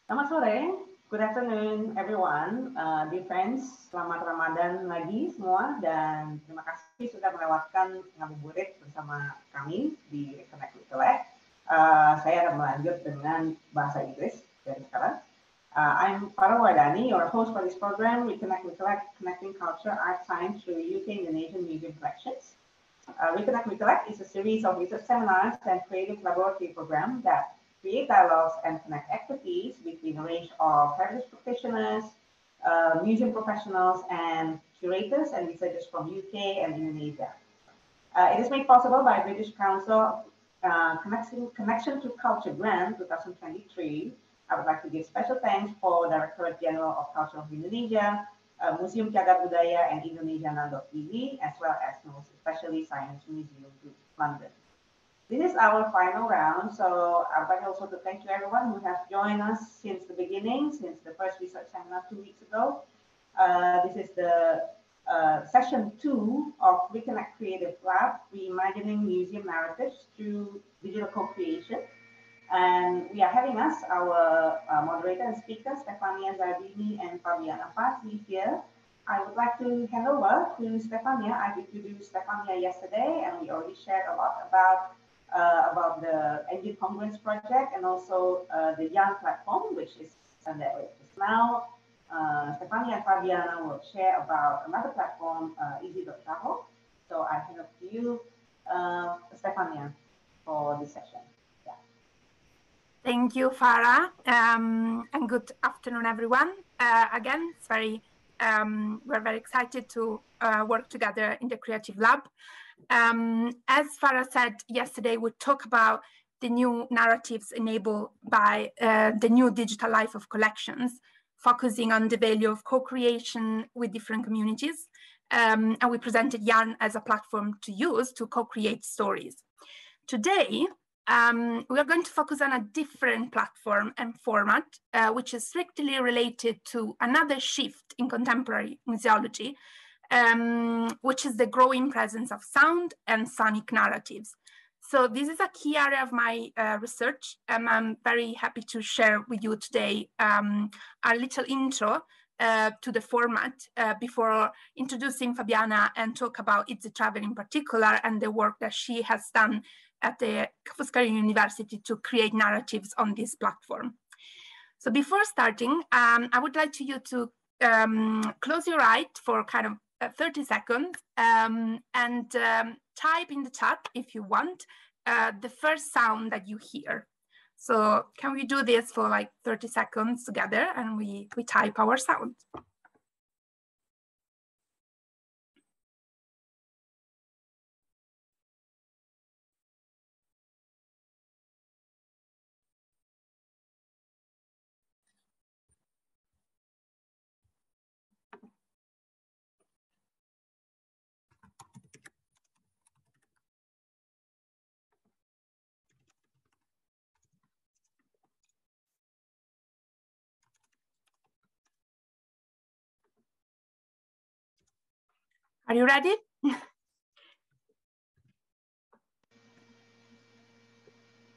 Selamat sore, good afternoon everyone, dear friends, selamat Ramadan lagi semua dan terima kasih sudah melewatkan ngabuburit bersama kami di Recollect Creative Lab. Saya akan melanjut dengan bahasa Inggris dari sekarang. I'm Farah Wardani, your host for this program, Recollect, Connecting Culture, Art, Science through UK Indonesian Museum Collections. Recollect is a series of research seminars and creative laboratory programs that create dialogues and connect expertise between a range of heritage practitioners, museum professionals, and curators and researchers from UK and Indonesia. It is made possible by British Council Connection to Culture Grant 2023. I would like to give special thanks for Directorate General of Culture of Indonesia, Museum Cagar Budaya and Indonesia.tv, as well as most especially Science Museum Group, London. This is our final round, so I would like also to thank you everyone who has joined us since the beginning, since the first research seminar 2 weeks ago. This is the session 2 of Recollect Creative Lab, reimagining museum narratives through digital co-creation. And we are having us, our moderator and speaker, Stefania Zardini and Fabiana Fazzi here. I would like to hand over to Stefania. I've introduced Stefania yesterday, and we already shared a lot about the Engine Congruence project and also the Yarn platform, which is underway now. Stefania and Fabiana will share about another platform, Izzi.Travel. So I hand over to you, Stefania, for this session. Thank you, Farah, and good afternoon, everyone. Again, it's we're very excited to work together in the Creative Lab. As Farah said yesterday, we talk about the new narratives enabled by the new digital life of collections, focusing on the value of co-creation with different communities. And we presented Yarn as a platform to use to co-create stories. Today, we are going to focus on a different platform and format, which is strictly related to another shift in contemporary museology, which is the growing presence of sound and sonic narratives. So this is a key area of my research, and I'm very happy to share with you today a little intro to the format before introducing Fabiana and talk about Izzi.Travel in particular and the work that she has done at the Fuscari University to create narratives on this platform. So before starting, I would like you to close your eyes for kind of 30 seconds and type in the chat, if you want, the first sound that you hear. So can we do this for like 30 seconds together and we type our sound? Are you ready?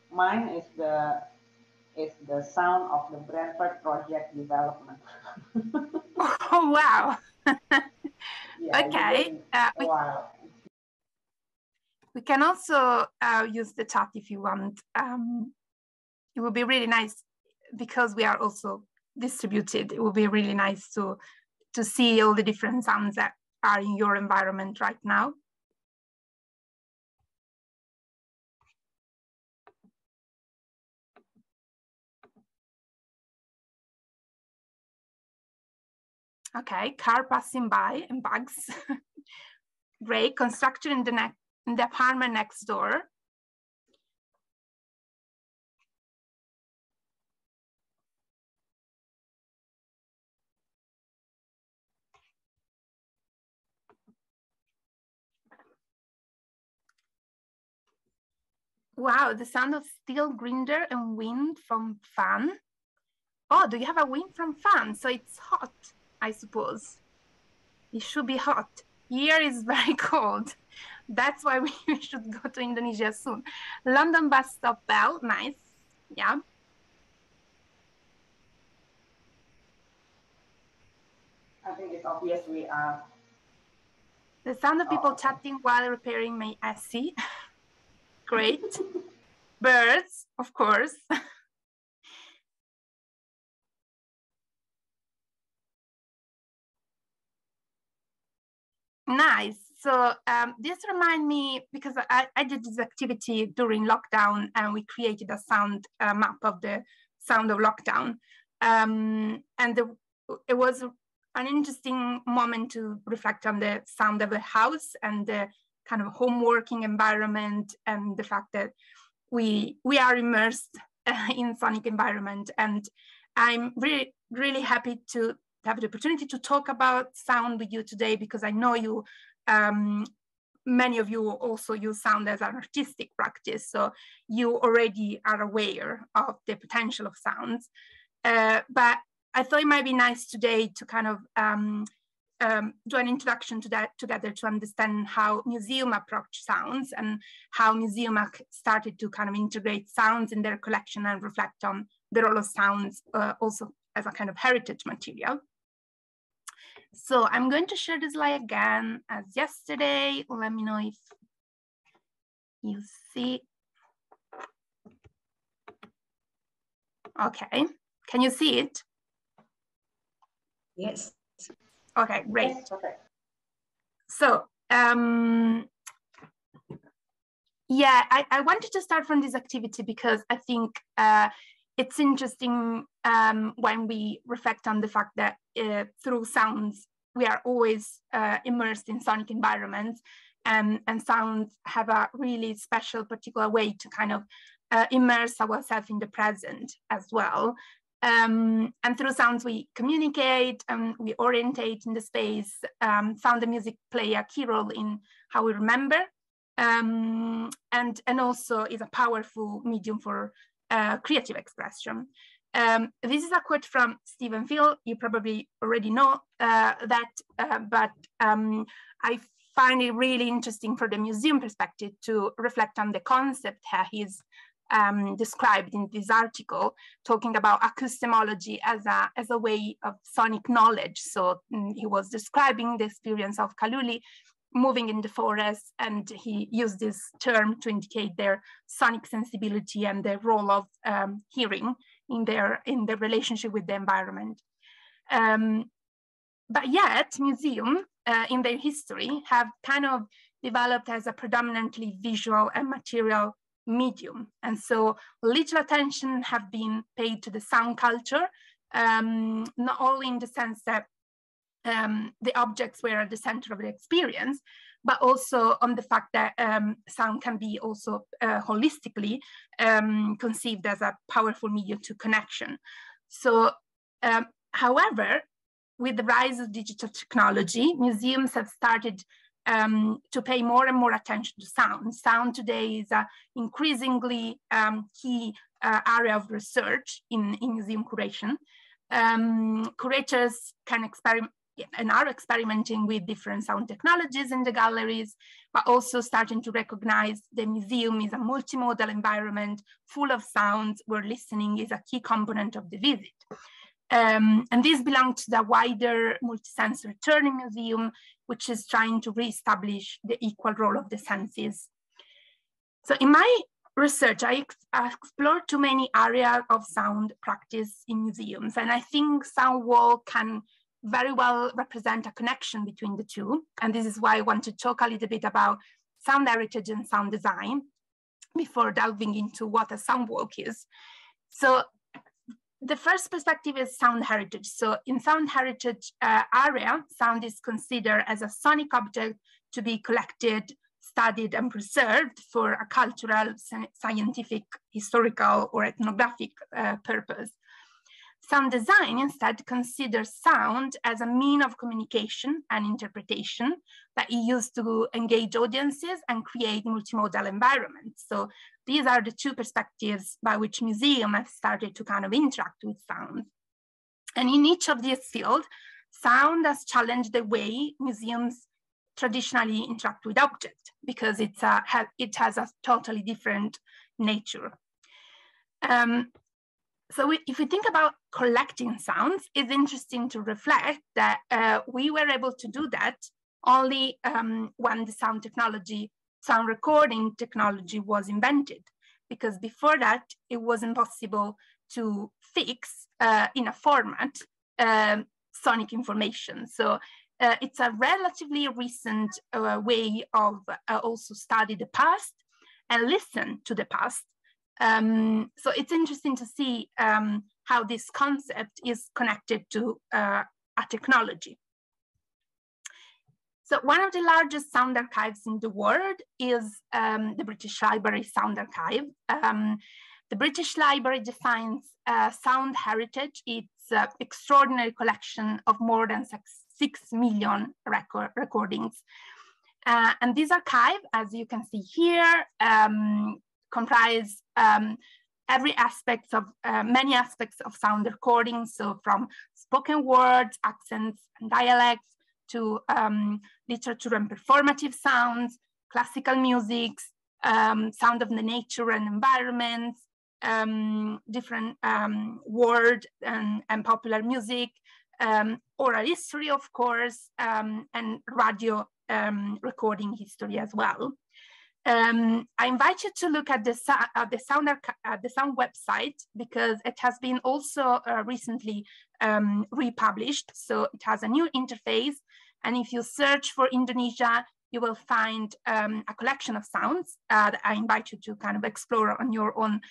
Mine is the sound of the Brentford project development. Oh, wow. Yeah, okay. We can also use the chat if you want. It would be really nice because we are also distributed. It would be really nice to see all the different sounds that are in your environment right now. Okay, car passing by and bugs. Great, construction in the apartment next door. Wow, the sound of steel grinder and wind from fan. Oh, do you have a wind from fan? So it's hot, I suppose. It should be hot. Here is very cold. That's why we should go to Indonesia soon. London bus stop bell, nice. Yeah. I think it's obvious we are. The sound of people chatting while repairing my Sesi. Great. Birds, of course. Nice. So this reminds me, because I did this activity during lockdown, and we created a sound map of the sound of lockdown. It was an interesting moment to reflect on the sound of a house and the kind of home working environment, and the fact that we are immersed in sonic environment. And I'm really, really happy to have the opportunity to talk about sound with you today, because I know you, many of you also use sound as an artistic practice, so you already are aware of the potential of sounds. But I thought it might be nice today to kind of do an introduction to that together, to understand how museum approach sounds and how museum started to kind of integrate sounds in their collection and reflect on the role of sounds also as a kind of heritage material. So I'm going to share the slide again as yesterday. Let me know if you see. Okay, can you see it? Yes. Okay, great. Yes, okay. So, yeah, I wanted to start from this activity because I think it's interesting when we reflect on the fact that through sounds, we are always immersed in sonic environments, and sounds have a really special, particular way to kind of immerse ourselves in the present as well. And through sounds, we communicate and we orientate in the space. Sound and music play a key role in how we remember, and also is a powerful medium for creative expression. This is a quote from Stephen Field. You probably already know that, but I find it really interesting for the museum perspective to reflect on the concept he's described in this article, talking about acoustemology as a way of sonic knowledge. So he was describing the experience of Kaluli moving in the forest, and he used this term to indicate their sonic sensibility and the role of hearing in their relationship with the environment. But yet, museums in their history have kind of developed as a predominantly visual and material medium. And so little attention have been paid to the sound culture, not only in the sense that the objects were at the center of the experience, but also on the fact that sound can be also holistically conceived as a powerful medium to connection. So, however, with the rise of digital technology, museums have started to pay more and more attention to sound. Sound today is an increasingly key area of research in museum curation. Curators can experiment and are experimenting with different sound technologies in the galleries, but also starting to recognize the museum is a multimodal environment full of sounds where listening is a key component of the visit. And this belongs to the wider multisensory turning museum, which is trying to reestablish the equal role of the senses. So in my research, I explored too many areas of sound practice in museums, and I think sound wall can very well represent a connection between the two. And this is why I want to talk a little bit about sound heritage and sound design before delving into what a sound walk is. So the first perspective is sound heritage. So in sound heritage area, sound is considered as a sonic object to be collected, studied, and preserved for a cultural, scientific, historical, or ethnographic purpose. Sound design instead considers sound as a means of communication and interpretation that is used to engage audiences and create multimodal environments. So these are the two perspectives by which museums have started to kind of interact with sound. And in each of these fields, sound has challenged the way museums traditionally interact with objects, because it has a totally different nature. So if we think about collecting sounds, it's interesting to reflect that we were able to do that only when the sound recording technology was invented, because before that, it wasn't possible to fix in a format sonic information. So it's a relatively recent way of also study the past and listen to the past. So it's interesting to see how this concept is connected to a technology. So one of the largest sound archives in the world is the British Library Sound Archive. The British Library defines sound heritage. It's an extraordinary collection of more than 6 million recordings. And this archive, as you can see here, comprise every aspect of many aspects of sound recording. So from spoken words, accents, and dialects to literature and performative sounds, classical music, sound of the nature and environment, different word and popular music, oral history, of course, and radio recording history as well. I invite you to look at the sound website, because it has been also recently republished. So it has a new interface. And if you search for Indonesia, you will find a collection of sounds that I invite you to kind of explore on your own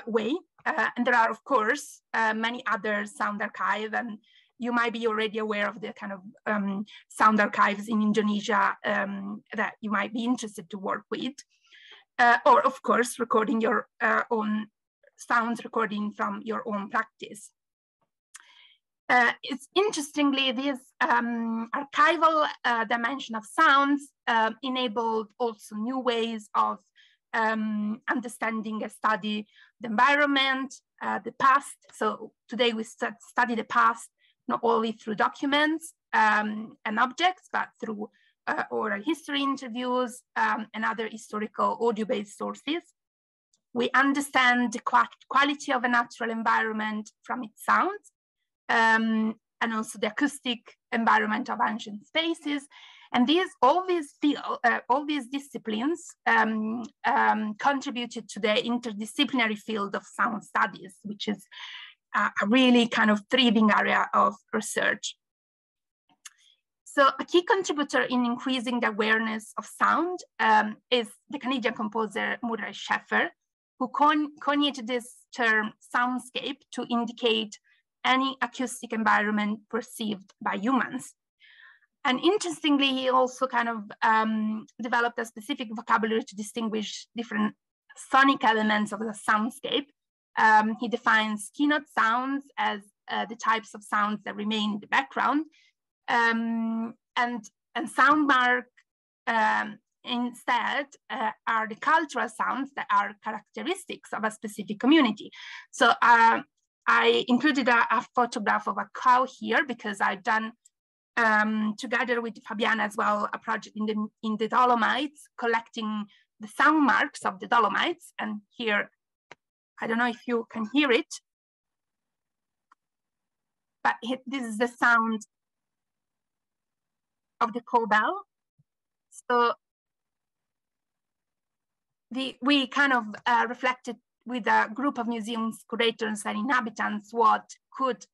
way. And there are, of course, many other sound archives, and you might be already aware of the kind of sound archives in Indonesia that you might be interested to work with. Or, of course, recording your own sounds, recording from your own practice. It's interestingly, this archival dimension of sounds enabled also new ways of understanding and study the environment, the past. So today we study the past not only through documents and objects, but through oral history interviews and other historical audio-based sources. We understand the quality of a natural environment from its sounds, and also the acoustic environment of ancient spaces. And all these disciplines contributed to the interdisciplinary field of sound studies, which is a really kind of thriving area of research. So a key contributor in increasing the awareness of sound is the Canadian composer Murray Schafer, who coined this term soundscape to indicate any acoustic environment perceived by humans. And interestingly, he also kind of developed a specific vocabulary to distinguish different sonic elements of the soundscape. He defines keynote sounds as the types of sounds that remain in the background, and sound mark instead are the cultural sounds that are characteristics of a specific community. So I included a photograph of a cow here because I've done together with Fabiana as well a project in the Dolomites, collecting the sound marks of the Dolomites. And here, I don't know if you can hear it, but this is the sound of the cow bell. So we kind of reflected with a group of museums, curators, and inhabitants what could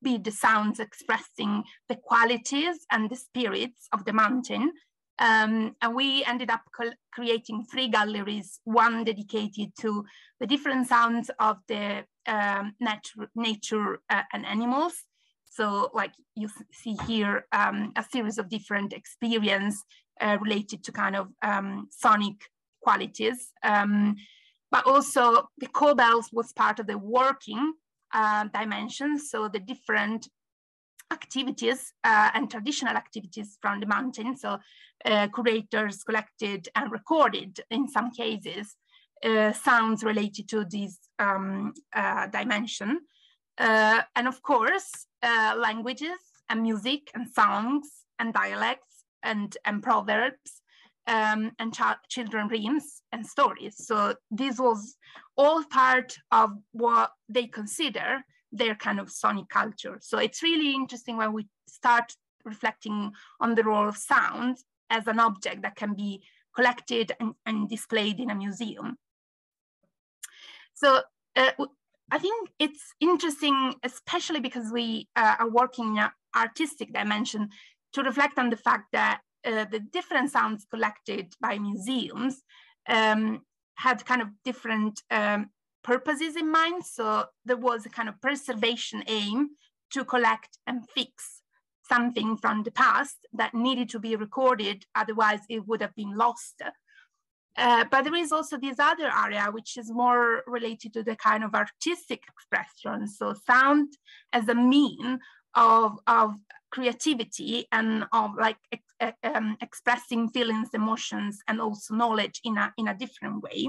be the sounds expressing the qualities and the spirits of the mountain. And we ended up creating 3 galleries, one dedicated to the different sounds of the nature and animals. So like you see here, a series of different experiences related to kind of sonic qualities. But also the cow bells was part of the working dimension. So the different activities and traditional activities from the mountain. So curators collected and recorded, in some cases, sounds related to this dimension. And of course, languages and music and songs and dialects and proverbs and children dreams and stories. So this was all part of what they consider their kind of sonic culture. So it's really interesting when we start reflecting on the role of sound as an object that can be collected and displayed in a museum. So I think it's interesting, especially because we are working in an artistic dimension, to reflect on the fact that the different sounds collected by museums had kind of different purposes in mind. So there was a kind of preservation aim to collect and fix something from the past that needed to be recorded, otherwise it would have been lost. But there is also this other area which is more related to the kind of artistic expression. So sound as a mean of creativity and of like expressing feelings, emotions, and also knowledge in a different way.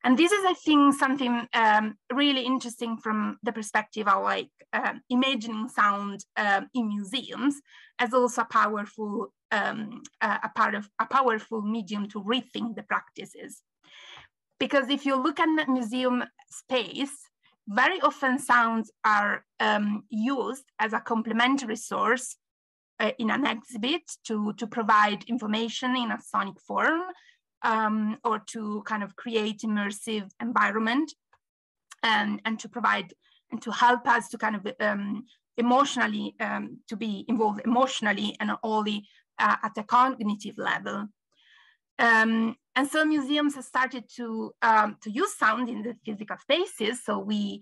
And this is, I think, something really interesting from the perspective of like imagining sound in museums as also a powerful powerful medium to rethink the practices. Because if you look at the museum space, very often sounds are used as a complementary source in an exhibit to provide information in a sonic form, or to kind of create immersive environment and to provide and to help us to kind of emotionally, to be involved emotionally and not only at a cognitive level. And so museums have started to use sound in the physical spaces. So we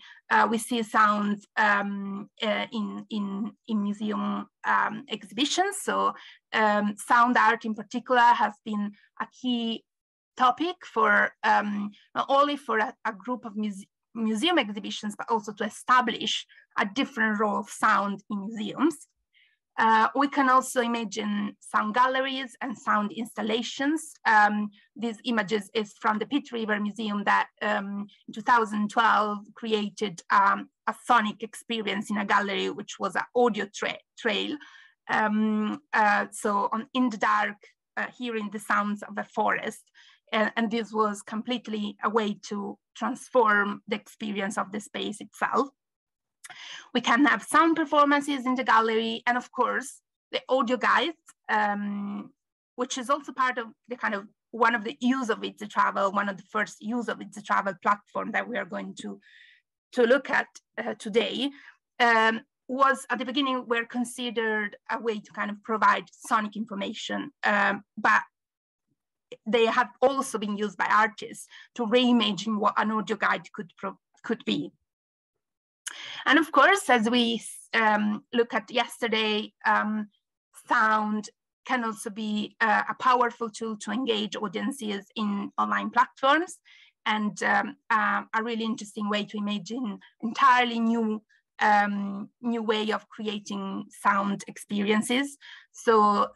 see sounds in museum exhibitions. So sound art in particular has been a key topic for not only for a group of museum exhibitions, but also to establish a different role of sound in museums. We can also imagine sound galleries and sound installations. These images is from the Pitt River Museum that in 2012 created a sonic experience in a gallery, which was an audio trail. So in the dark, hearing the sounds of a forest. And this was completely a way to transform the experience of the space itself. We can have sound performances in the gallery, and of course, the audio guides, which is also part of the kind of one of the use of Izzi.Travel, one of the first use of Izzi.Travel platform that we are going to look at today, was at the beginning were considered a way to kind of provide sonic information, but they have also been used by artists to reimagine what an audio guide could be. And of course, as we look at yesterday, sound can also be a powerful tool to engage audiences in online platforms, and a really interesting way to imagine entirely new way of creating sound experiences. So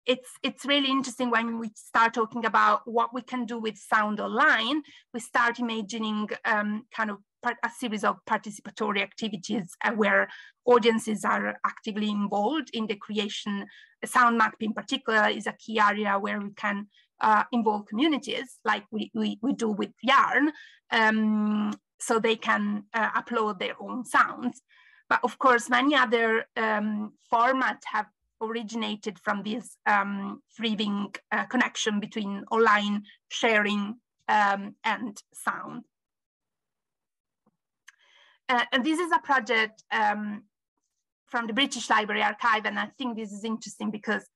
it's really interesting when we start talking about what we can do with sound online. We start imagining kind of a series of participatory activities where audiences are actively involved in the creation. Sound map in particular is a key area where we can involve communities like we do with Yarn, so they can upload their own sounds. But of course, many other formats have originated from this thriving connection between online sharing and sound. And this is a project from the British Library Archive, and I think this is interesting because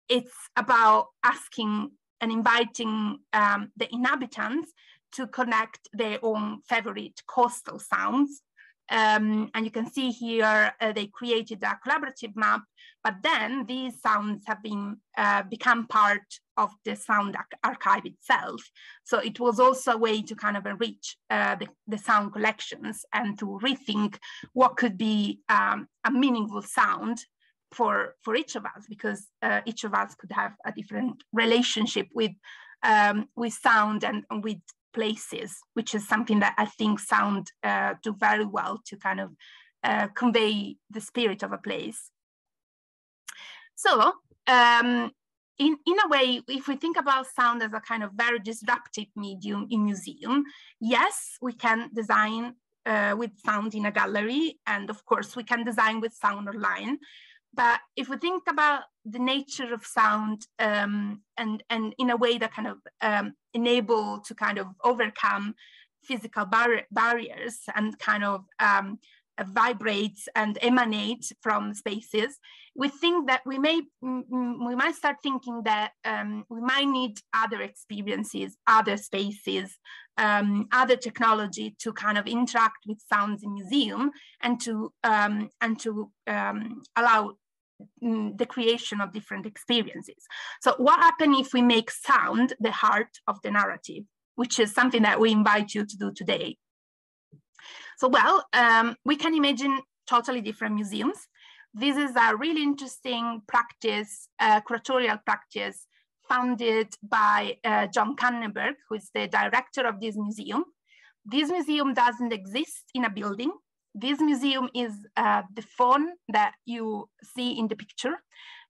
it's about asking and inviting the inhabitants to connect their own favorite coastal sounds. And you can see here they created a collaborative map, but then these sounds have been become part of the sound archive itself. So it was also a way to kind of enrich the sound collections and to rethink what could be a meaningful sound for each of us, because each of us could have a different relationship with sound and with places, which is something that I think sound do very well to kind of convey the spirit of a place. So in a way, if we think about sound as a kind of very disruptive medium in museum, yes, we can design with sound in a gallery, and of course we can design with sound online. But if we think about the nature of sound and in a way that kind of enable to kind of overcome physical barriers and kind of vibrate and emanate from spaces, we think that we might start thinking that we might need other experiences, other spaces, other technology to kind of interact with sounds in museum and to allow the creation of different experiences. So what happens if we make sound the heart of the narrative, which is something that we invite you to do today? So, well, we can imagine totally different museums. This is a really interesting practice, curatorial practice, founded by John Kannenberg, who is the director of this museum. This museum doesn't exist in a building. This museum is the phone that you see in the picture.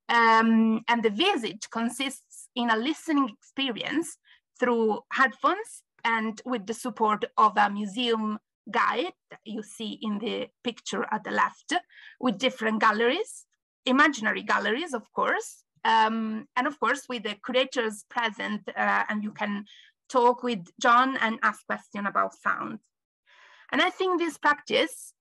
And the visit consists in a listening experience through headphones and with the support of a museum guide that you see in the picture at the left, with different galleries, imaginary galleries, of course, and of course with the curators present, and you can talk with John and ask questions about sound. And I think this practice,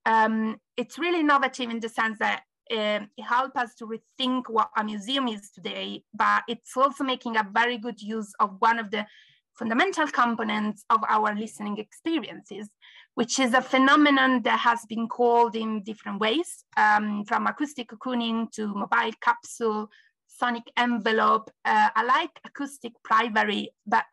it's really innovative in the sense that it helps us to rethink what a museum is today, but it's also making a very good use of one of the fundamental components of our listening experiences, which is a phenomenon that has been called in different ways, from acoustic cocooning to mobile capsule, sonic envelope. I like acoustic privacy, but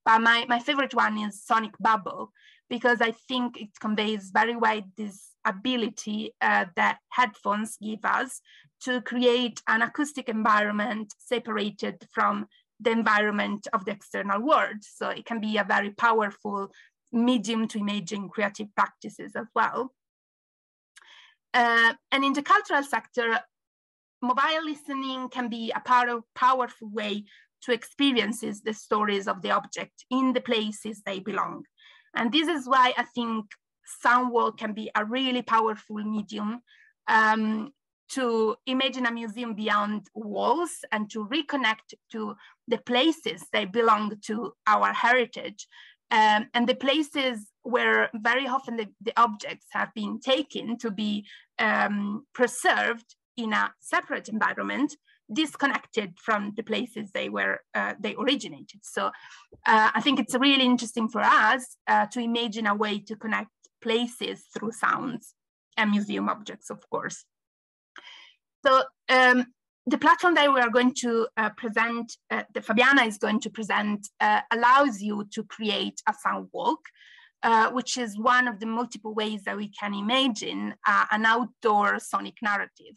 my favorite one is sonic bubble, because I think it conveys very well this ability that headphones give us to create an acoustic environment separated from the environment of the external world. So it can be a very powerful medium to imagine creative practices as well. And in the cultural sector, mobile listening can be a powerful way to experience the stories of the object in the places they belong. And this is why I think sound wall can be a really powerful medium to imagine a museum beyond walls and to reconnect to the places they belong to our heritage, and the places where very often the objects have been taken to be preserved in a separate environment, disconnected from the places they originated. So I think it's really interesting for us to imagine a way to connect places through sounds and museum objects, of course. So the platform that we are going to present, that Fabiana is going to present, allows you to create a sound walk, which is one of the multiple ways that we can imagine an outdoor sonic narrative.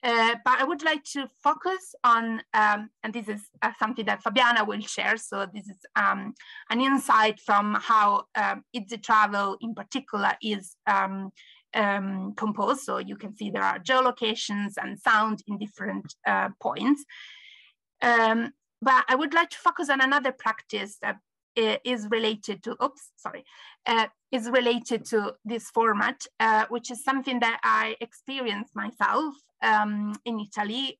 But I would like to focus on, and this is something that Fabiana will share. So this is an insight from how Izzi.Travel in particular is composed. So you can see there are geolocations and sound in different points. But I would like to focus on another practice that is related to, is related to this format, which is something that I experienced myself in Italy.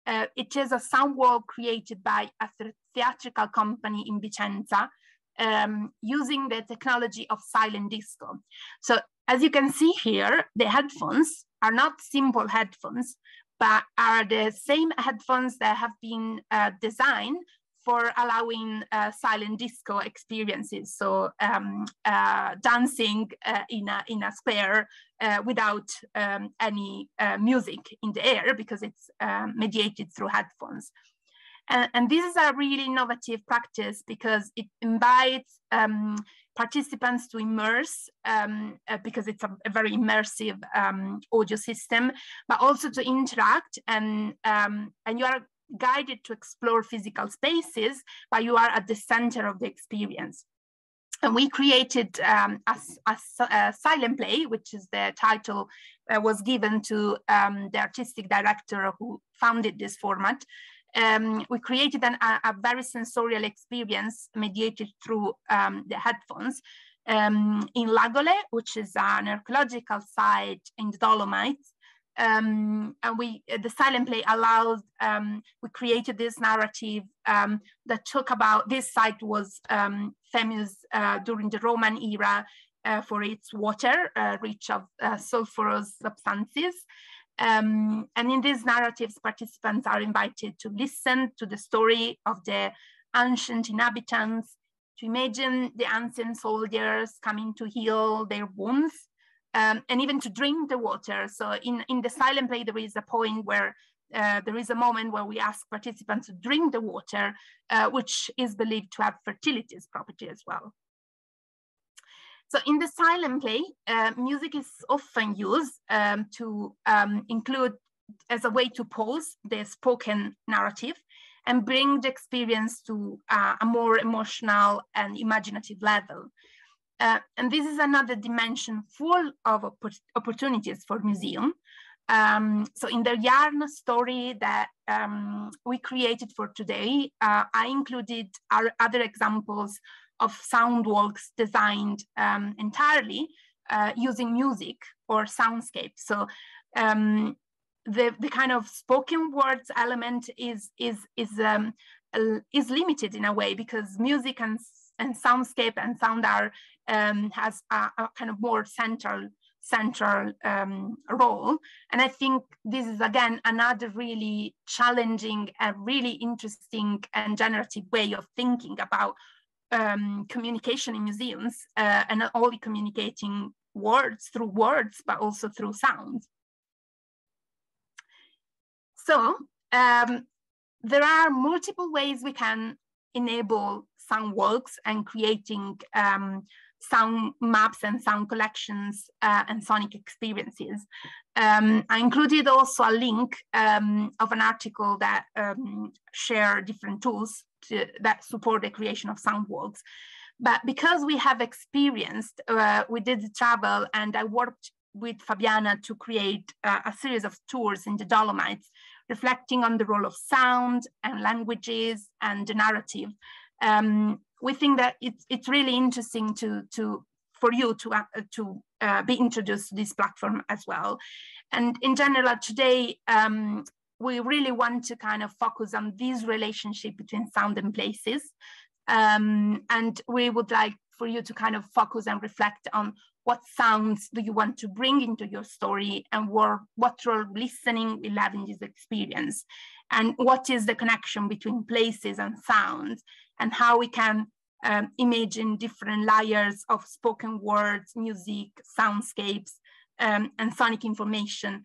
It is a sound wall created by a theatrical company in Vicenza, using the technology of silent disco. So as you can see here, the headphones are not simple headphones, but are the same headphones that have been designed for allowing silent disco experiences. So dancing in a square without any music in the air, because it's mediated through headphones. And this is a really innovative practice because it invites participants to immerse, because it's a very immersive audio system, but also to interact, and you are guided to explore physical spaces, but you are at the center of the experience. And we created a silent play, which is the title was given to the artistic director who founded this format. We created a very sensorial experience mediated through the headphones in Lagole, which is an archaeological site in the Dolomites. And the silent play allows, we created this narrative that talk about, this site was famous during the Roman era for its water, rich of sulfurous substances. And in these narratives, participants are invited to listen to the story of the ancient inhabitants, to imagine the ancient soldiers coming to heal their wounds, and even to drink the water. So in the silent play, there is a point where there is a moment where we ask participants to drink the water, which is believed to have fertility property as well. So in the silent play, music is often used to include as a way to pause the spoken narrative and bring the experience to a more emotional and imaginative level. And this is another dimension full of opportunities for museum. So in the yarn story that we created for today, I included our other examples of sound walks designed entirely using music or soundscape. So the kind of spoken words element is limited in a way, because music and soundscape and sound art has a kind of more central role. And I think this is, again, another really challenging and really interesting and generative way of thinking about communication in museums, and not only communicating words through words, but also through sound. So there are multiple ways we can enable sound walks and creating sound maps and sound collections and sonic experiences. I included also a link of an article that share different tools that support the creation of sound walks. But because we have experienced, we did the travel, and I worked with Fabiana to create a series of tours in the Dolomites, reflecting on the role of sound and languages and the narrative. We think that it's really interesting for you to be introduced to this platform as well. And in general, today, we really want to kind of focus on this relationship between sound and places. And we would like for you to kind of focus and reflect on what sounds do you want to bring into your story, and what role listening will have in this experience, and what is the connection between places and sounds, and how we can imagine different layers of spoken words, music, soundscapes, and sonic information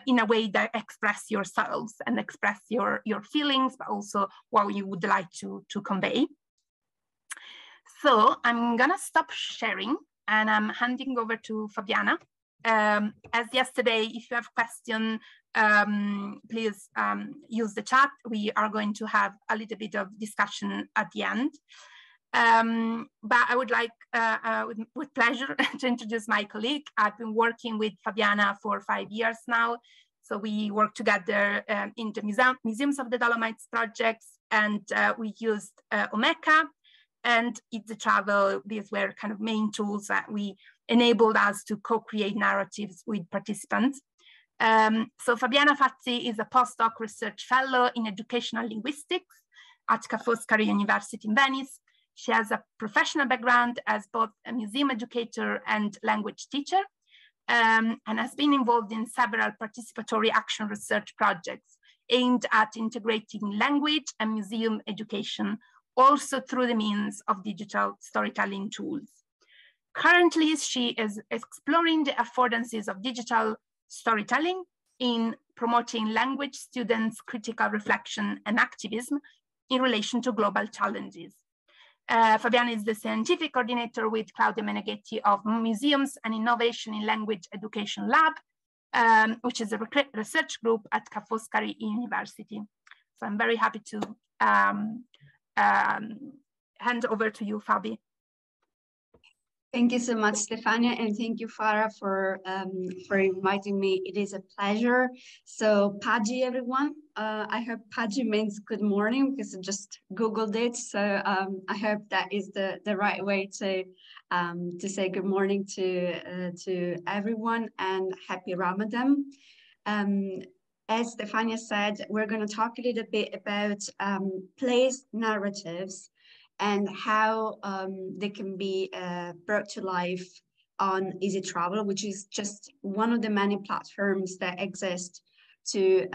in a way that express yourselves and express your feelings, but also what you would like to convey. So I'm gonna stop sharing, and I'm handing over to Fabiana. As yesterday, if you have questions, please use the chat. We are going to have a little bit of discussion at the end. But I would like, with pleasure, to introduce my colleague. I've been working with Fabiana for 5 years now. So we work together in the Museums of the Dolomites projects, and we used Omeka and Izzi.Travel. These were kind of main tools that we enabled us to co-create narratives with participants. So Fabiana Fazzi is a postdoc research fellow in educational linguistics at Ca' Foscari University in Venice. She has a professional background as both a museum educator and language teacher, and has been involved in several participatory action research projects aimed at integrating language and museum education, also through the means of digital storytelling tools. Currently, she is exploring the affordances of digital storytelling in promoting language students' critical reflection and activism in relation to global challenges. Fabiana is the scientific coordinator with Claudia Meneghetti of Museums and Innovation in Language Education Lab, which is a research group at Ca' Foscari University. So I'm very happy to hand over to you, Fabi. Thank you so much, Stefania, and thank you, Farah, for inviting me. It is a pleasure. So, Pagi, everyone. I hope Pagi means good morning because I just Googled it. So I hope that is the right way to say good morning to everyone and happy Ramadan. As Stefania said, we're going to talk a little bit about place narratives and how they can be brought to life on Izzi.Travel, which is just one of the many platforms that exist to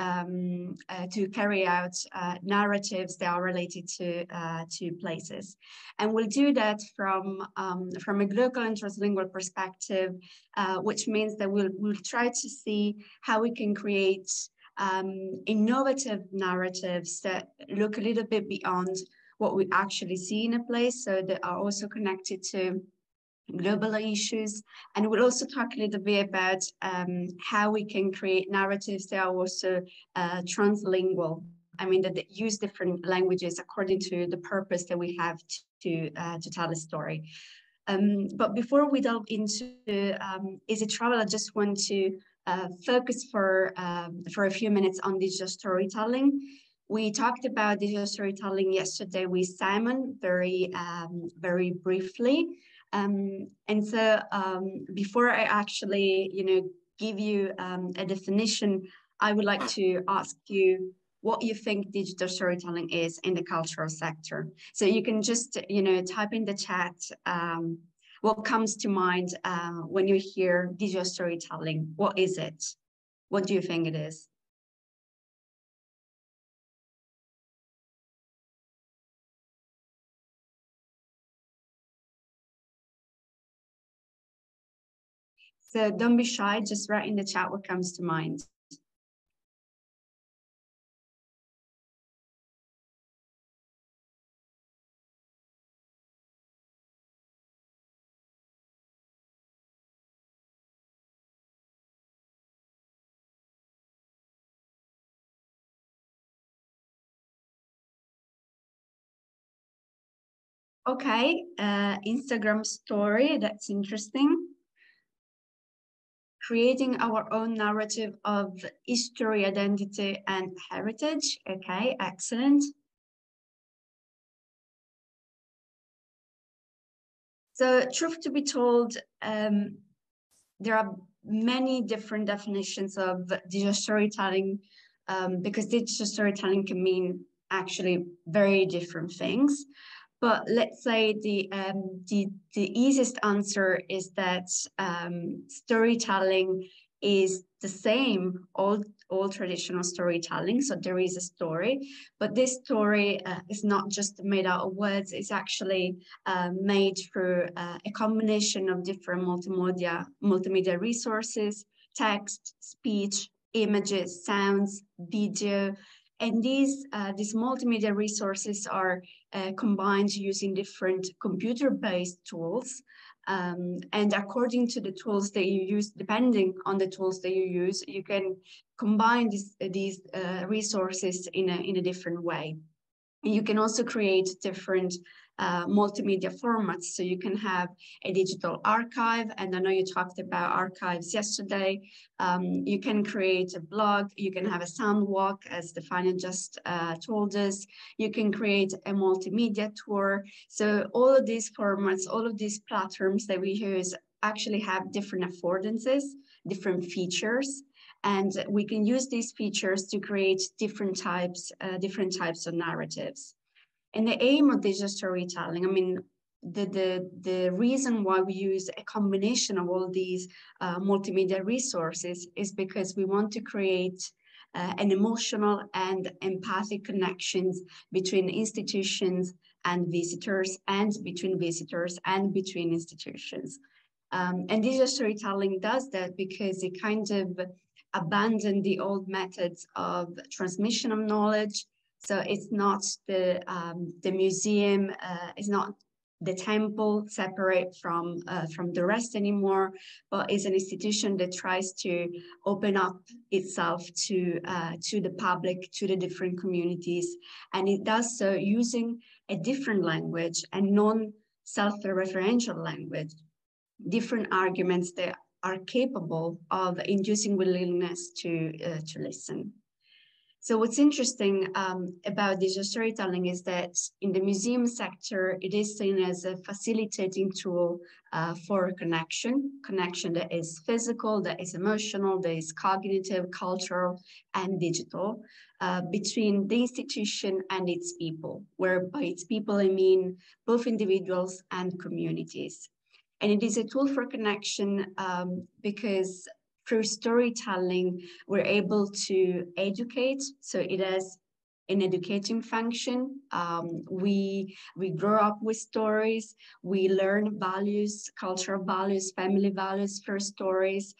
carry out narratives that are related to places. And we'll do that from a glocal and translingual perspective, which means that we'll try to see how we can create innovative narratives that look a little bit beyond what we actually see in a place, so that are also connected to global issues. And we'll also talk a little bit about how we can create narratives that are also translingual. I mean, that they use different languages according to the purpose that we have to tell a story. But before we delve into Izzi.Travel, I just want to focus for a few minutes on digital storytelling. We talked about digital storytelling yesterday with Simon very briefly. And so before I actually, give you a definition, I would like to ask you what you think digital storytelling is in the cultural sector. So you can just, type in the chat what comes to mind when you hear digital storytelling. What is it? What do you think it is? So don't be shy, just write in the chat what comes to mind. Okay, Instagram story, that's interesting. Creating our own narrative of history, identity, and heritage. Okay, excellent. So, truth to be told, there are many different definitions of digital storytelling because digital storytelling can mean actually very different things. But let's say the easiest answer is that storytelling is the same, all traditional storytelling. So there is a story, but this story is not just made out of words. It's actually made through a combination of different multimedia resources, text, speech, images, sounds, video. And these multimedia resources are combined using different computer-based tools. And according to the tools that you use, depending on the tools that you use, you can combine these resources in a different way. And you can also create different multimedia formats. So you can have a digital archive, and I know you talked about archives yesterday. You can create a blog, you can have a sound walk, as Stefania just told us. You can create a multimedia tour. So all of these formats, all of these platforms that we use actually have different affordances, different features. And we can use these features to create different types of narratives. And the aim of digital storytelling, I mean, the reason why we use a combination of all these multimedia resources is because we want to create an emotional and empathic connections between institutions and visitors, and between visitors and between institutions. And digital storytelling does that because it kind of abandoned the old methods of transmission of knowledge. So it's not the museum, it's not the temple separate from the rest anymore, but is an institution that tries to open up itself to the public, to the different communities. And it does so using a different language, a non-self-referential language. different arguments that are capable of inducing willingness to listen. So what's interesting about digital storytelling is that in the museum sector, it is seen as a facilitating tool for connection that is physical, that is emotional, that is cognitive, cultural, and digital, between the institution and its people, where by its people I mean both individuals and communities. And it is a tool for connection because through storytelling, we're able to educate. So it has an educating function. We grow up with stories. We learn values, cultural values, family values through stories.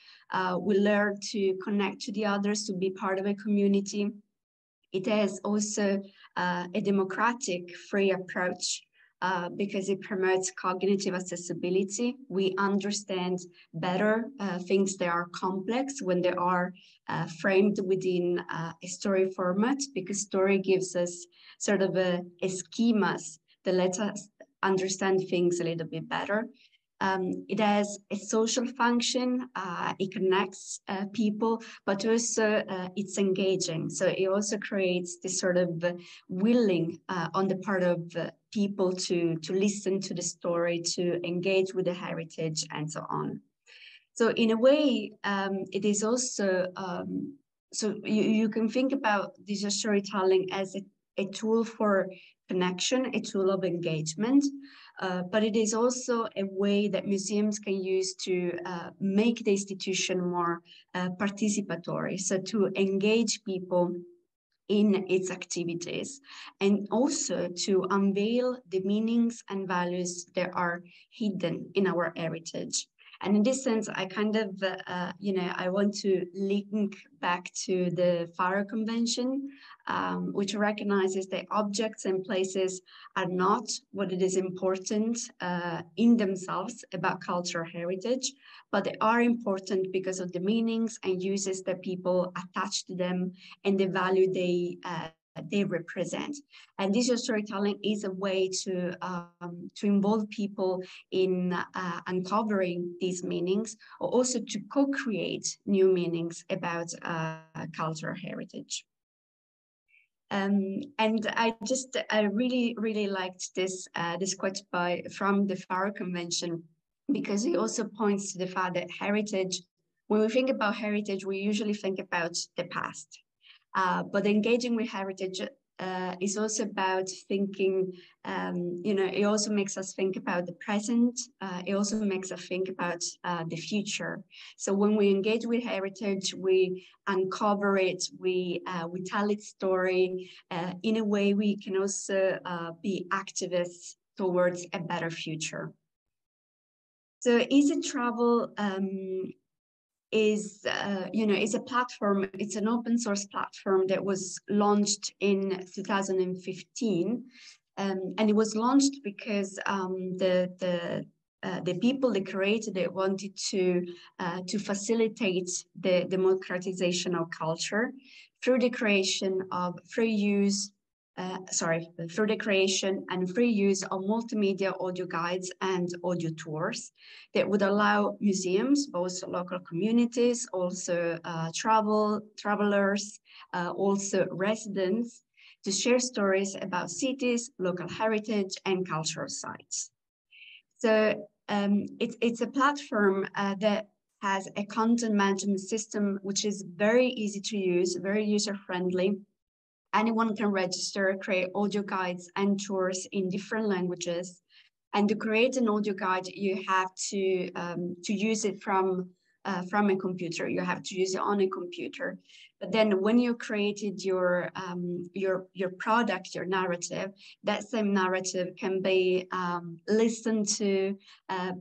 We learn to connect to the others, to be part of a community. It has also a democratic, free approach because it promotes cognitive accessibility. We understand better things that are complex when they are framed within a story format, because story gives us sort of a schemas that let us understand things a little bit better. It has a social function, it connects people, but also it's engaging. So it also creates this sort of willing on the part of people to listen to the story, to engage with the heritage and so on. So in a way, it is also, so you can think about digital storytelling as a tool for connection, a tool of engagement, but it is also a way that museums can use to make the institution more participatory, so to engage people in its activities, and also to unveil the meanings and values that are hidden in our heritage. And in this sense, I kind of, I want to link back to the Farah Convention, which recognizes that objects and places are not what it is important in themselves about cultural heritage, but they are important because of the meanings and uses that people attach to them and the value they represent. And digital storytelling is a way to involve people in uncovering these meanings, or also to co-create new meanings about cultural heritage. And I really liked this quote from the Farah Convention, because it also points to the fact that heritage, when we think about heritage, we usually think about the past. But engaging with heritage is also about thinking, it also makes us think about the present. It also makes us think about the future. So when we engage with heritage, we uncover it, we tell its story. In a way, we can also be activists towards a better future. So Izzi.Travel is a platform. It's an open source platform that was launched in 2015, and it was launched because the people that created it wanted to facilitate the democratization of culture through the creation of through the creation and free use of multimedia audio guides and audio tours that would allow museums, both local communities, also travelers, also residents, to share stories about cities, local heritage, and cultural sites. So it's a platform that has a content management system which is very easy to use, very user-friendly. Anyone can register, create audio guides and tours in different languages. And to create an audio guide, you have to use it from a computer. You have to use it on a computer. But then when you created your product, your narrative, that same narrative can be listened to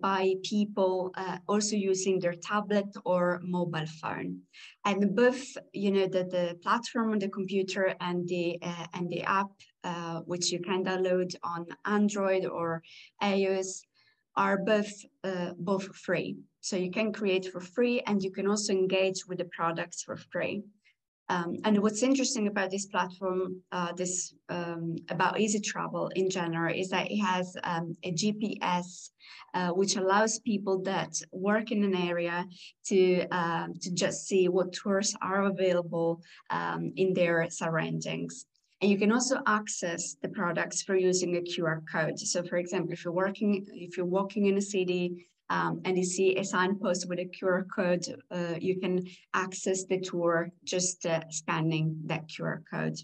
by people also using their tablet or mobile phone. And both, the platform on the computer and the app, which you can download on Android or iOS, are both free. So you can create for free, and you can also engage with the products for free. And what's interesting about this platform, about Izzi.Travel in general, is that it has a GPS, which allows people that work in an area to just see what tours are available in their surroundings. And you can also access the products for using a QR code. So, for example, if you're walking in a city, and you see a signpost with a QR code, you can access the tour just scanning that QR code.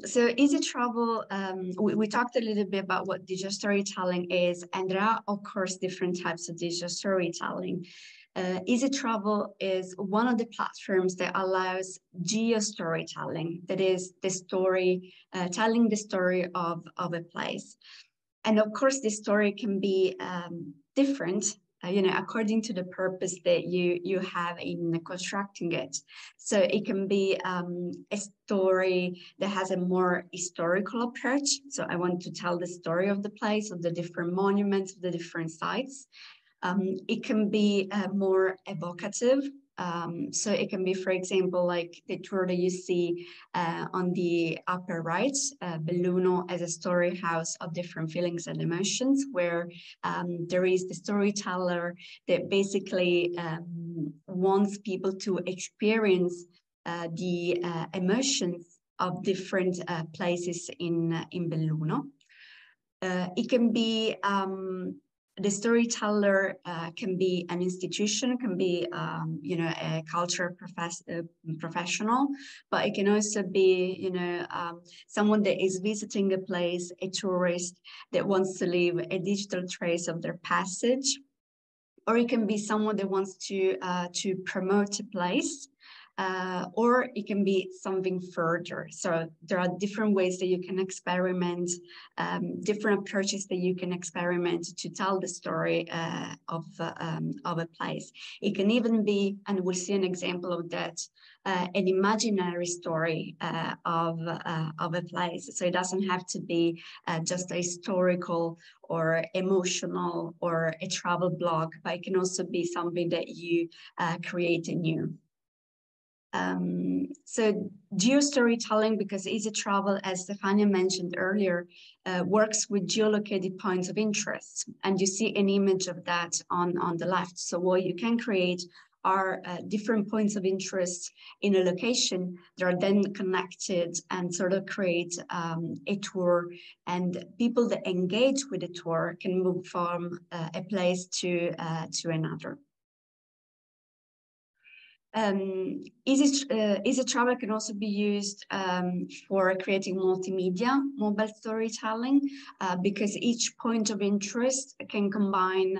So Izzi.Travel, we talked a little bit about what digital storytelling is, and there are, of course, different types of digital storytelling. Izzi.Travel is one of the platforms that allows geo-storytelling, that is the story, telling the story of a place. And of course, this story can be different, according to the purpose that you have in constructing it. So it can be a story that has a more historical approach. So I want to tell the story of the place, of the different monuments, of the different sites. It can be more evocative. So it can be, for example, like the tour that you see on the upper right, Belluno as a story house of different feelings and emotions, where there is the storyteller that basically wants people to experience the emotions of different places in Belluno. It can be the storyteller can be an institution, can be a cultural professional, but it can also be someone that is visiting a place, a tourist that wants to leave a digital trace of their passage, or it can be someone that wants to promote a place. Or it can be something further. So there are different ways that you can experiment, different approaches that you can experiment to tell the story of a place. It can even be, and we'll see an example of that, an imaginary story of a place. So it doesn't have to be just a historical or emotional or a travel blog, but it can also be something that you create anew. So geo-storytelling, because Izzi.Travel, as Stefania mentioned earlier, works with geolocated points of interest. And you see an image of that on the left. So what you can create are different points of interest in a location that are then connected and sort of create a tour, and people that engage with the tour can move from a place to another. Izzi.Travel can also be used for creating multimedia mobile storytelling because each point of interest can combine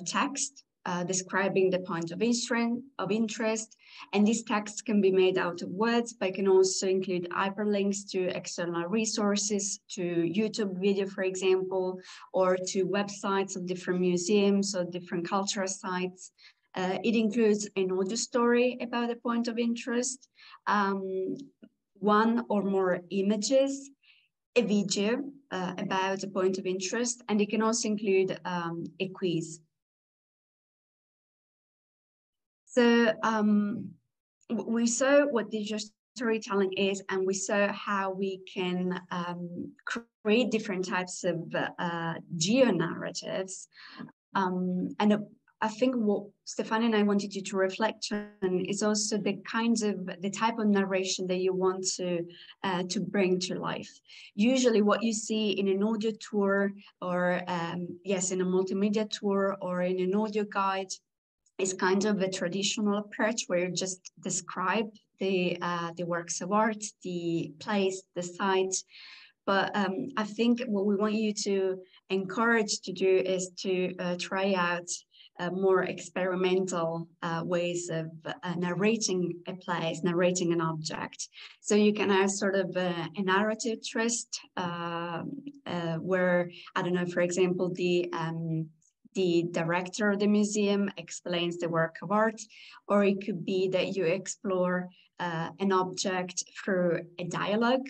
text describing the point of interest, and these texts can be made out of words, but can also include hyperlinks to external resources, to YouTube video, for example, or to websites of different museums or different cultural sites. It includes an audio story about a point of interest, one or more images, a video about a point of interest, and it can also include a quiz. So we saw what digital storytelling is, and we saw how we can create different types of geo-narratives. And I think what Stefania and I wanted you to reflect on is also the type of narration that you want to bring to life. Usually what you see in an audio tour or yes, in a multimedia tour or in an audio guide is kind of a traditional approach where you just describe the works of art, the place, the site. But I think what we want you to encourage to do is to try out more experimental ways of narrating a place, narrating an object. So you can have sort of a narrative twist where, I don't know, for example, the director of the museum explains the work of art, or it could be that you explore an object through a dialogue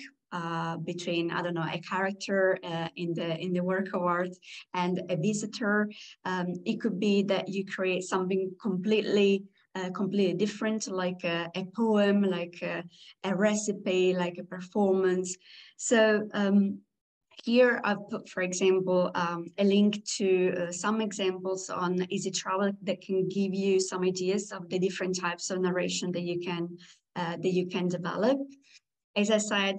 between, I don't know, a character in the work of art and a visitor. It could be that you create something completely completely different, like a poem, like a recipe, like a performance. So here I've put, for example, a link to some examples on Izzi.Travel that can give you some ideas of the different types of narration that you can develop. As I said,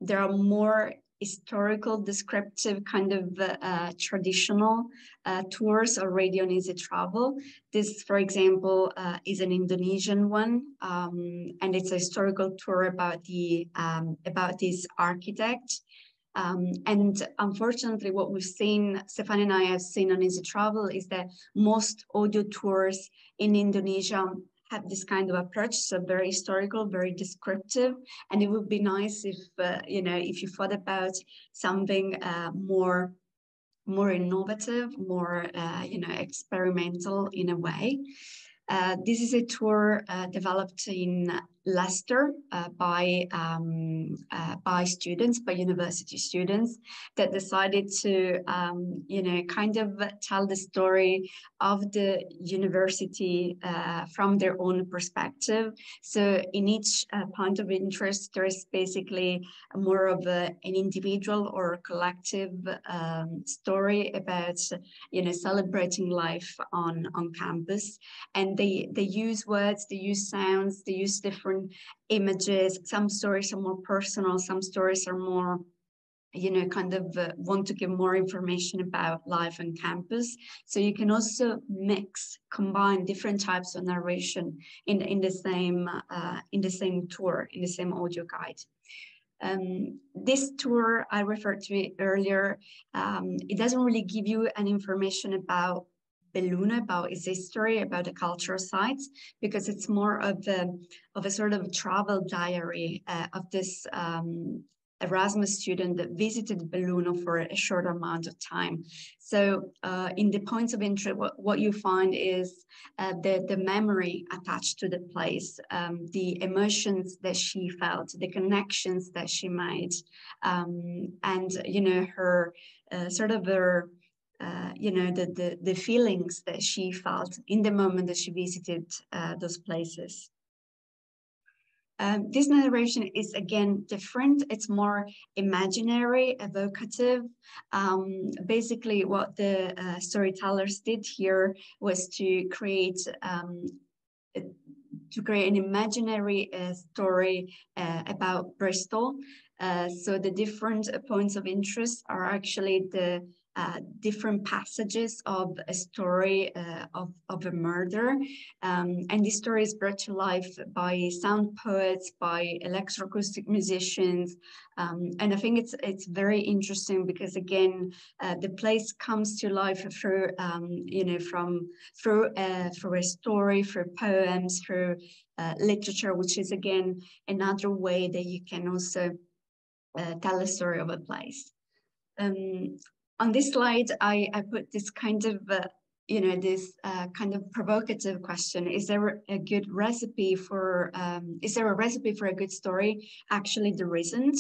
there are more historical, descriptive, kind of traditional tours already on Izzi.Travel. This, for example, is an Indonesian one, and it's a historical tour about this architect. And unfortunately, what we've seen, Stefania and I have seen on Izzi.Travel, is that most audio tours in Indonesia have this kind of approach, so very historical, very descriptive, and it would be nice if if you thought about something more innovative, more experimental in a way. This is a tour developed in Leicester by students, by university students, that decided to kind of tell the story of the university from their own perspective. So in each point of interest, there is basically more of an individual or collective story about celebrating life on campus. And they use words, they use sounds, they use different images. Some stories are more personal, some stories are more want to give more information about life on campus. So you can also combine different types of narration in the same tour, in the same audio guide. This tour, I referred to it earlier, it doesn't really give you an information about Belluna, about its history, about the cultural sites, because it's more of a sort of travel diary of this Erasmus student that visited Belluna for a short amount of time. So in the points of interest, what you find is the memory attached to the place, the emotions that she felt, the connections that she made, and her the feelings that she felt in the moment that she visited those places. This narration is again different. It's more imaginary, evocative. Basically, what the storytellers did here was to create an imaginary story about Bristol. So the different points of interest are actually the different passages of a story of a murder. And this story is brought to life by sound poets, by electroacoustic musicians. And I think it's very interesting because, again, the place comes to life through, through a story, through poems, through literature, which is, again, another way that you can also tell a story of a place. On this slide, I put this kind of, kind of provocative question. Is there a good recipe for, a good story? Actually, there isn't.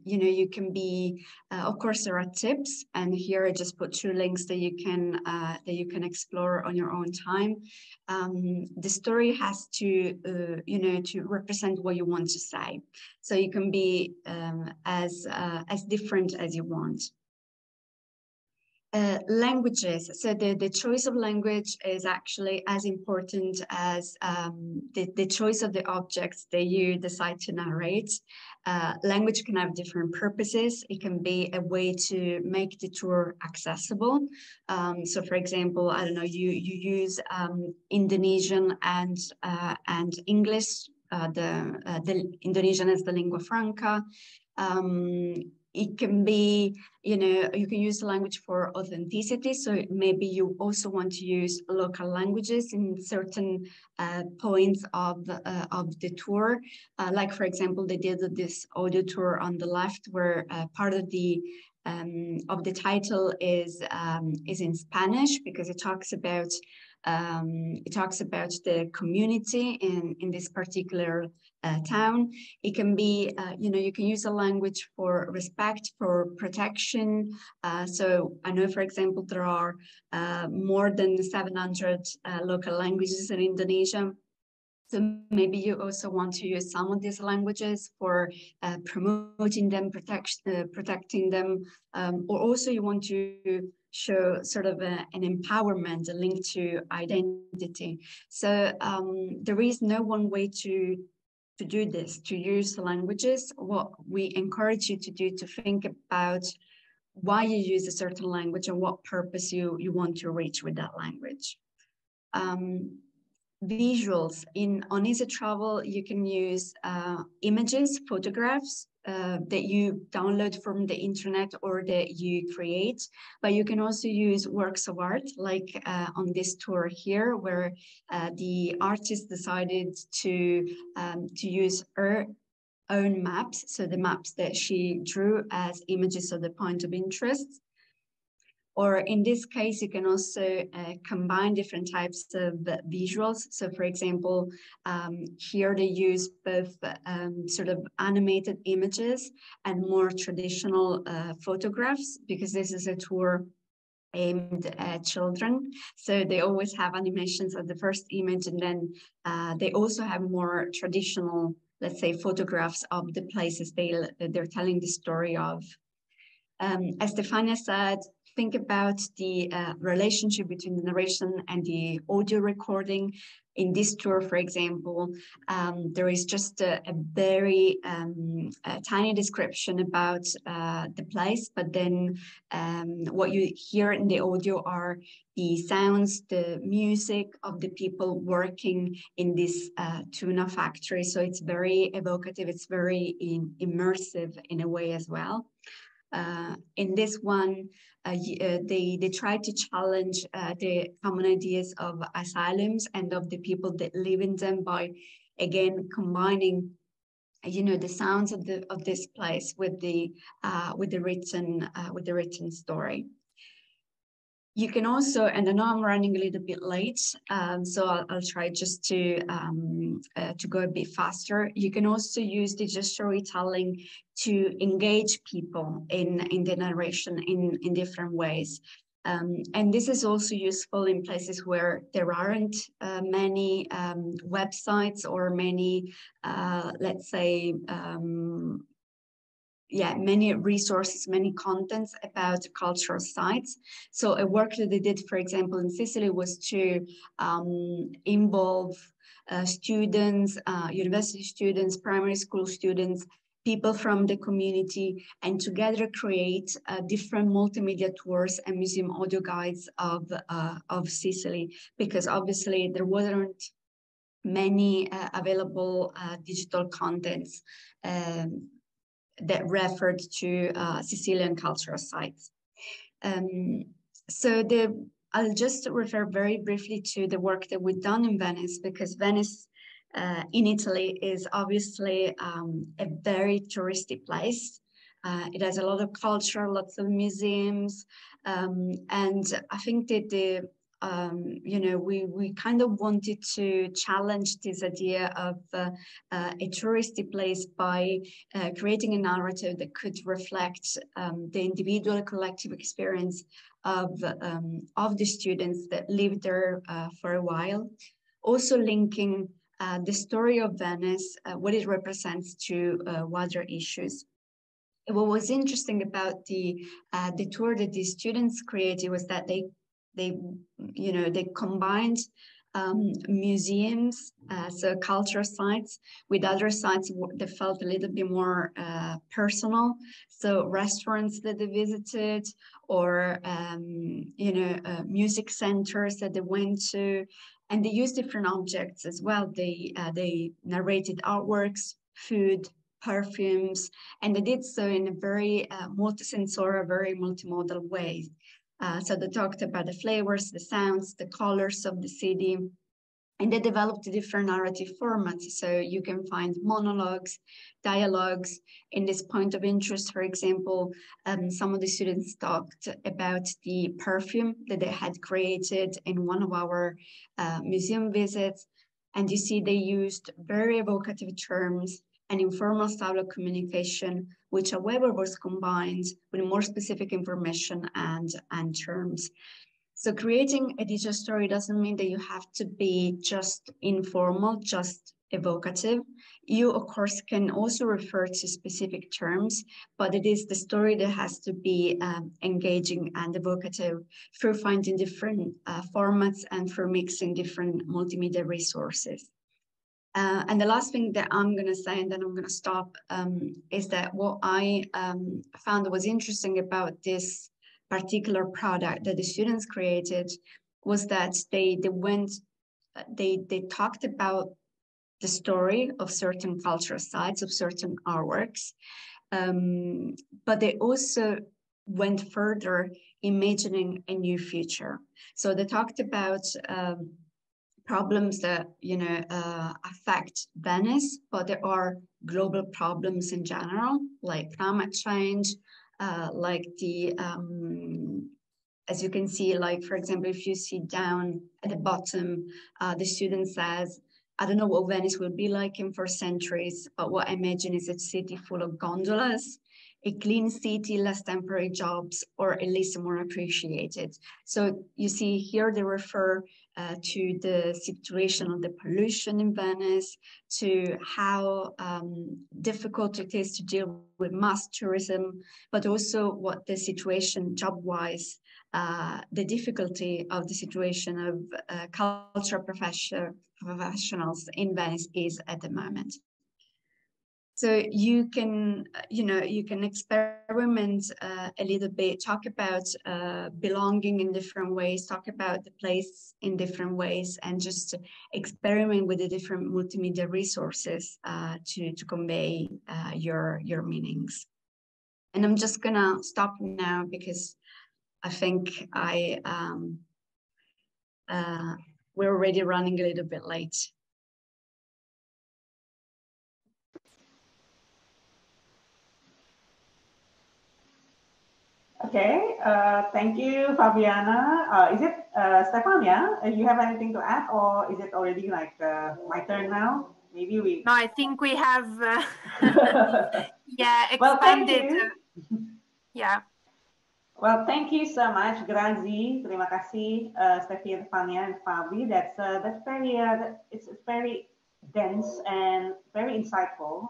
You can be, of course, there are tips. And here I just put 2 links that you can explore on your own time. The story has to, to represent what you want to say. So you can be as different as you want. Languages. So the choice of language is actually as important as the choice of the objects that you decide to narrate. Language can have different purposes. It can be a way to make the tour accessible. So, for example, I don't know, you use Indonesian and English. The Indonesian is the lingua franca. It can be, you can use the language for authenticity. So maybe you also want to use local languages in certain points of the tour. Like, for example, they did this audio tour on the left where part of the title is in Spanish, because it talks about It talks about the community in this particular town. It can be, you can use a language for respect, for protection. So I know, for example, there are more than 700 local languages in Indonesia. So maybe you also want to use some of these languages for promoting them, protecting them, or also you want to show sort of an empowerment, a link to identity. So there is no one way to do this, to use the languages. What we encourage you to do, to think about why you use a certain language and what purpose you want to reach with that language. Visuals. On Izzi.Travel, you can use images, photographs that you download from the internet or that you create, but you can also use works of art, like on this tour here, where the artist decided to use her own maps, so the maps that she drew as images of the point of interest. Or in this case, you can also combine different types of visuals. So for example, here they use both sort of animated images and more traditional photographs, because this is a tour aimed at children. So they always have animations of the first image, and then they also have more traditional, let's say, photographs of the places they're telling the story of. As Stefania said, think about the relationship between the narration and the audio recording. In this tour, for example, there is just a very tiny description about the place, but then what you hear in the audio are the sounds, the music of the people working in this tuna factory. So it's very evocative, it's very immersive in a way as well. In this one, they try to challenge the common ideas of asylums and of the people that live in them by, again, combining, the sounds of this place with the written story. You can also, and I know I'm running a little bit late, so I'll try just to go a bit faster. You can also use digital storytelling to engage people in the narration in different ways. And this is also useful in places where there aren't many websites or many, let's say, many resources, many contents about cultural sites. So a work that they did, for example, in Sicily was to involve students, university students, primary school students, people from the community, and together create different multimedia tours and museum audio guides of Sicily, because obviously there wasn't many available digital contents that referred to Sicilian cultural sites. I'll just refer very briefly to the work that we've done in Venice, because Venice in Italy is obviously a very touristy place. It has a lot of culture, lots of museums, and I think that we kind of wanted to challenge this idea of a touristy place by creating a narrative that could reflect the individual and collective experience of the students that lived there for a while. Also linking the story of Venice, what it represents, to wider issues. What was interesting about the tour that these students created was that they combined museums, so cultural sites, with other sites that felt a little bit more personal. So restaurants that they visited, or music centers that they went to, and they used different objects as well. They narrated artworks, food, perfumes, and they did so in a very multisensorial, very multimodal way. So they talked about the flavors, the sounds, the colors of the city, And they developed different narrative formats. So you can find monologues, dialogues. In this point of interest, for example, some of the students talked about the perfume that they had created in one of our museum visits. And you see they used very evocative terms and informal style of communication, which however was combined with more specific information and terms. So creating a digital story doesn't mean that you have to be just informal, just evocative. You, of course, can also refer to specific terms, but it is the story that has to be engaging and evocative through finding different formats and through mixing different multimedia resources. And the last thing that I'm going to say, and then I'm going to stop, is that what I found was interesting about this particular product that the students created was that they talked about the story of certain cultural sites, of certain artworks, but they also went further, imagining a new future. So they talked about problems that affect Venice, but there are global problems in general, like climate change, like the as you can see, like for example, if you see down at the bottom, the student says, I don't know what Venice will be like in 4 centuries, but what I imagine is a city full of gondolas, a clean city, less temporary jobs, or at least more appreciated. So you see here they refer to the situation of the pollution in Venice, to how difficult it is to deal with mass tourism, but also what the situation job-wise, the difficulty of the situation of cultural professionals in Venice is at the moment. So you can experiment a little bit, talk about belonging in different ways, talk about the place in different ways, and just experiment with the different multimedia resources to convey your meanings. And I'm just gonna stop now because I think we're already running a little bit late. Okay, thank you, Fabiana. Is it Stefania? You have anything to add, or is it already like my turn now? Maybe we. No, I think we have. Yeah, expanded. Well, thank you. Yeah. Well, thank you so much, Grazi. Terima kasih, Stefania and Fabi. That's very it's very dense and very insightful.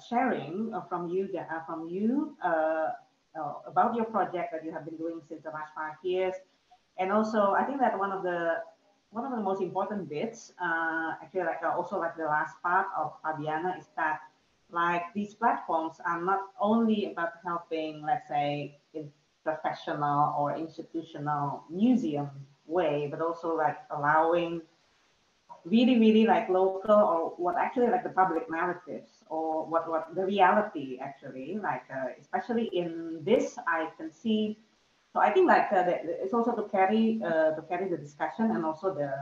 Sharing from you about your project that you have been doing since the last 5 years, and also I think that one of the most important bits, actually, also the last part of Fabiana, is that like these platforms are not only about helping, let's say, in professional or institutional museum way, but also like allowing really like local, or what actually like the public narratives, or what the reality actually, like especially in this I can see. So I think like it's also to carry the discussion, and also the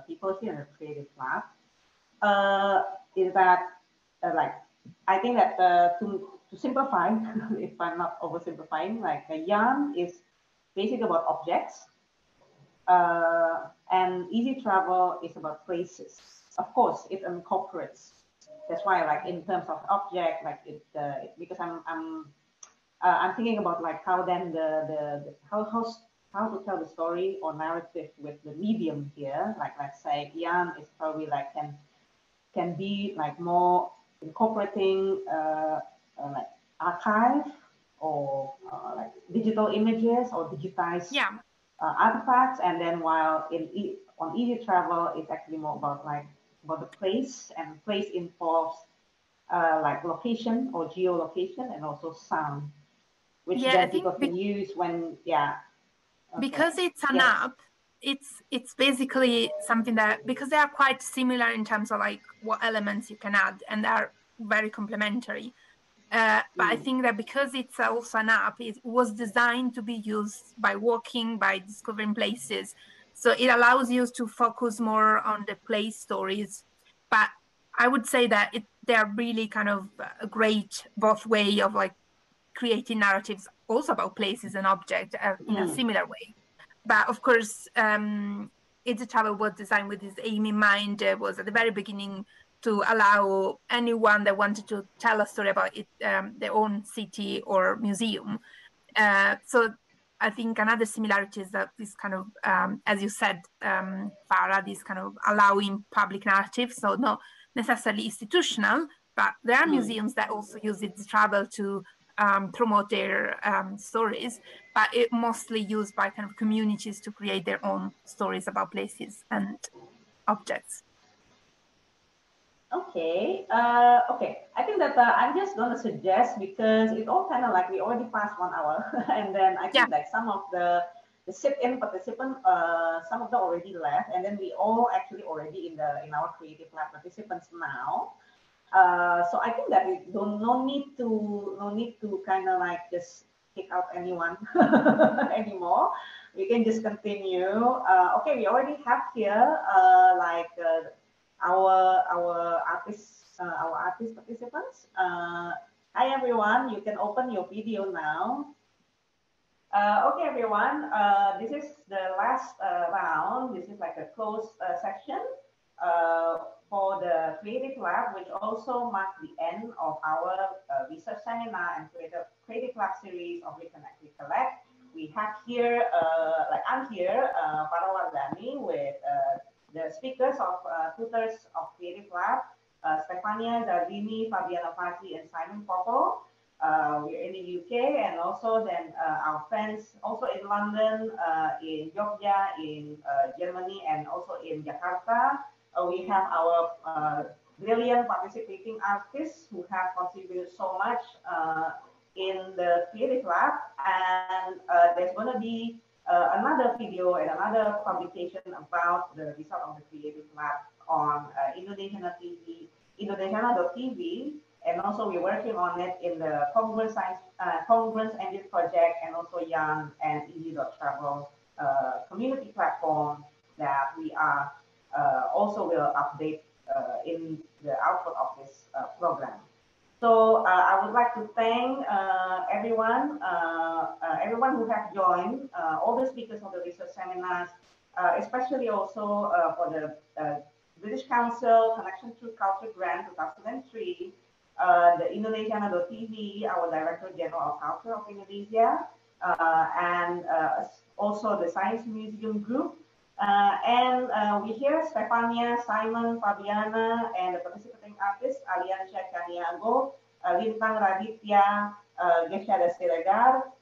people here in the Creative Lab, is that like I think that to simplify, if I'm not oversimplifying, like yarn is basically about objects. And Izzi.Travel is about places. Of course, it incorporates. That's why, like in terms of object, like because I'm thinking about like how then how to tell the story or narrative with the medium here. Like let's say yarn is probably like can be like more incorporating like archive, or like digital images or digitized. Yeah. Artifacts, and then while on Izzi.Travel, it's actually more about the place, and place involves like location or geolocation, and also sound, which then people can use when because it's an app. It's basically something that, because they are quite similar in terms of like what elements you can add, and they are very complementary. But I think that because it's also an app, it was designed to be used by walking, by discovering places. So it allows you to focus more on the place stories, but I would say that they are really kind of a great both way of like creating narratives also about places and objects in a similar way. But of course, Izzi.Travel was designed with this aim in mind. Was at the very beginning to allow anyone that wanted to tell a story about it, their own city or museum. So I think another similarity is that this kind of, as you said, Farah, this kind of allowing public narratives, so not necessarily institutional, but there are museums that also use Izzi.Travel to promote their stories, but it mostly used by kind of communities to create their own stories about places and objects. Okay, okay. I think that I'm just going to suggest, because it all kind of like we already passed 1 hour, and then I think like some of the sit-in participants, some of them already left, and then we all actually already in our creative lab participants now. So I think that we no need to kind of like just kick out anyone anymore. We can just continue. Okay, we already have here our artist participants. Hi everyone, you can open your video now. Okay everyone, this is the last round. This is like a closed section for the Creative Lab, which also marks the end of our research seminar and Creative Lab series of Recollect. We have here, I'm here, Farah Wardani, with the speakers of tutors of Creative Lab, Stefania Zardini, Fabiana Fazzi, and Simon Popple. We're in the UK, and also then our friends also in London, in Georgia, in Germany, and also in Jakarta. We have our brilliant participating artists who have contributed so much in the Creative Lab, and there's going to be another video and another publication about the result of the Creative Lab on Indonesiana.tv, and also we're working on it in the Congruence Engine project, and also Jan and Izzi.Travel community platform that we are also will update in the output of this program. So I would like to thank everyone who have joined, all the speakers of the research seminars, especially also for the British Council Connection to Culture Grant 2003, the Indonesiana.tv, our Director General of Culture of Indonesia, and also the Science Museum Group. And we hear Stefania, Simon, Fabiana, and the participating artists, Aliansyah Caniago, Lintang Raditya, Gesyada Siregar,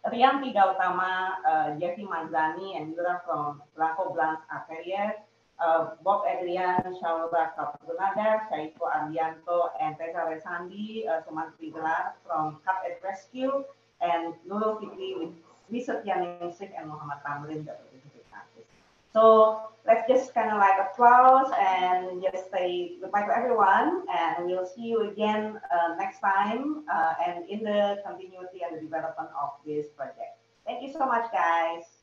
Rianti Gautama, Jeffy Manzani, and Yura from Blanco Blanc Atelier, Bob Adrian, Syaura Qotrunadha, Syaiko Ardianto, and Tezar Riyandi, Sumantri Gelar from Cut and Rescue, and Nurulfitri Wisetyaningsih, and Muhammad Tamrin, the participating artists. So let's just kind of like applause and just say goodbye to everyone, and we'll see you again next time and in the continuity and the development of this project. Thank you so much, guys.